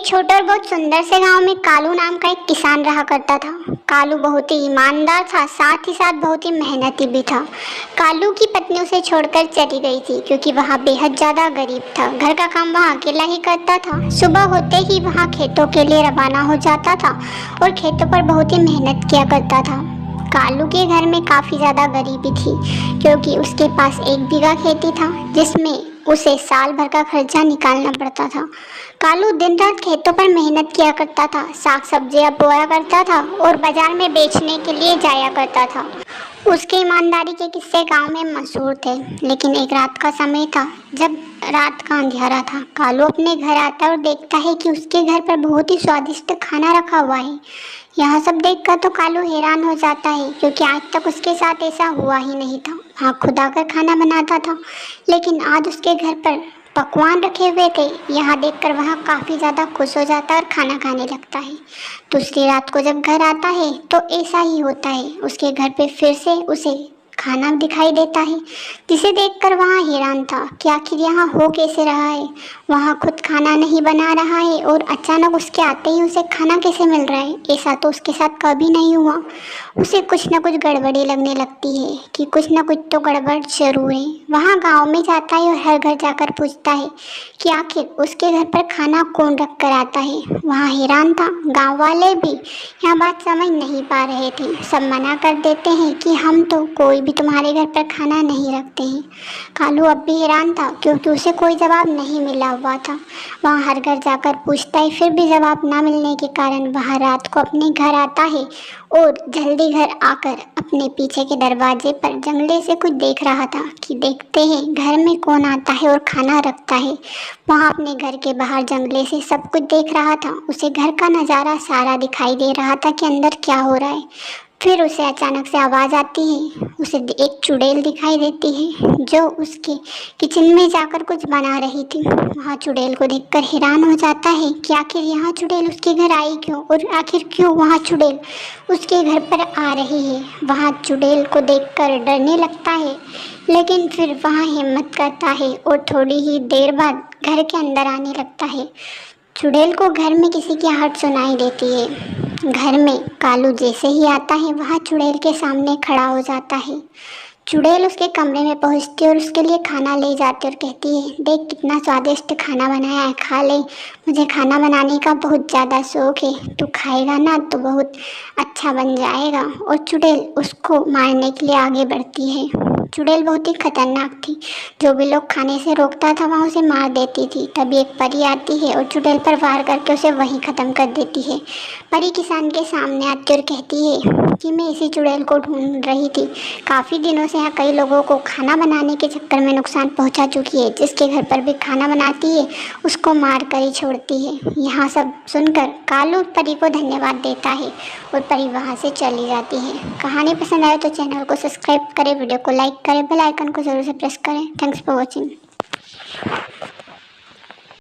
एक छोटे और बहुत सुंदर से गांव में कालू नाम का एक किसान रहा करता था। कालू बहुत ही ईमानदार था, साथ ही साथ बहुत ही मेहनती भी था। कालू की पत्नी उसे छोड़कर चली गई थी क्योंकि वह बेहद ज़्यादा गरीब था। घर का काम वह अकेला ही करता था। सुबह होते ही वह खेतों के लिए रवाना हो जाता था और खेतों पर बहुत ही मेहनत किया करता था। कालू के घर में काफ़ी ज़्यादा गरीबी थी क्योंकि उसके पास 1 बीघा खेती था जिसमें उसे साल भर का खर्चा निकालना पड़ता था। कालू दिन रात खेतों पर मेहनत किया करता था, साग सब्जियां बोया करता था और बाजार में बेचने के लिए जाया करता था। उसके ईमानदारी के किस्से गांव में मशहूर थे। लेकिन एक रात का समय था, जब रात का अंधेरा था। कालू अपने घर आता है और देखता है कि उसके घर पर बहुत ही स्वादिष्ट खाना रखा हुआ है। यह सब देखकर तो कालू हैरान हो जाता है क्योंकि आज तक उसके साथ ऐसा हुआ ही नहीं था। वहाँ खुद आकर खाना बनाता था, लेकिन आज उसके घर पर पकवान रखे हुए थे। यह देखकर वह काफ़ी ज़्यादा खुश हो जाता है और खाना खाने लगता है। दूसरी रात को जब घर आता है तो ऐसा ही होता है, उसके घर पे फिर से उसे खाना दिखाई देता है, जिसे देखकर वह हैरान था कि आखिर यहाँ हो कैसे रहा है। वहाँ खुद खाना नहीं बना रहा है और अचानक उसके आते ही उसे खाना कैसे मिल रहा है। ऐसा तो उसके साथ कभी नहीं हुआ। उसे कुछ न कुछ गड़बड़ी लगने लगती है कि कुछ न कुछ तो गड़बड़ जरूर है। वहाँ गांव में जाता है और हर घर जाकर पूछता है कि आखिर उसके घर पर खाना कौन रख कर आता है। वहाँ हैरान था। गांव वाले भी यह बात समझ नहीं पा रहे थे। सब मना कर देते हैं कि हम तो कोई भी तुम्हारे घर पर खाना नहीं रखते हैं। कालू अब भी हैरान था क्योंकि उसे कोई जवाब नहीं मिला हुआ था। वहाँ हर घर जाकर पूछता है, फिर भी जवाब ना मिलने के कारण वह रात को अपने घर आता है और जल्दी घर आकर अपने पीछे के दरवाजे पर जंगले से कुछ देख रहा था कि देखते हैं घर में कौन आता है और खाना रखता है। वहाँ अपने घर के बाहर जंगले से सब कुछ देख रहा था। उसे घर का नज़ारा सारा दिखाई दे रहा था कि अंदर क्या हो रहा है। फिर उसे अचानक से आवाज़ आती है। उसे एक चुड़ैल दिखाई देती है जो उसके किचन में जाकर कुछ बना रही थी। वहाँ चुड़ैल को देखकर हैरान हो जाता है कि आखिर यहाँ चुड़ैल उसके घर आई क्यों और आखिर क्यों वहाँ चुड़ैल उसके घर पर आ रही है। वहाँ चुड़ैल को देखकर डरने लगता है, लेकिन फिर वहाँ हिम्मत करता है और थोड़ी ही देर बाद घर के अंदर आने लगता है। चुड़ैल को घर में किसी की आहट सुनाई देती है। घर में कालू जैसे ही आता है वह चुड़ैल के सामने खड़ा हो जाता है। चुड़ैल उसके कमरे में पहुंचती है और उसके लिए खाना ले जाती है और कहती है, देख कितना स्वादिष्ट खाना बनाया है, खा ले। मुझे खाना बनाने का बहुत ज़्यादा शौक है, तू खाएगा ना तो बहुत अच्छा बन जाएगा। और चुड़ैल उसको मारने के लिए आगे बढ़ती है। चुड़ैल बहुत ही खतरनाक थी। जो भी लोग खाने से रोकता था वहाँ उसे मार देती थी। तभी एक परी आती है और चुड़ैल पर वार करके उसे वहीं ख़त्म कर देती है। परी किसान के सामने आती और कहती है कि मैं इसी चुड़ैल को ढूंढ रही थी। काफ़ी दिनों से यहाँ कई लोगों को खाना बनाने के चक्कर में नुकसान पहुँचा चुकी है। जिसके घर पर भी खाना बनाती है उसको मार कर ही छोड़ती है। यहाँ सब सुनकर कालू परी को धन्यवाद देता है और परी वहाँ से चली जाती है। कहानी पसंद आए तो चैनल को सब्सक्राइब करें, वीडियो को लाइक करें, बेल आइकन को ज़रूर से प्रेस करें। Thanks for watching.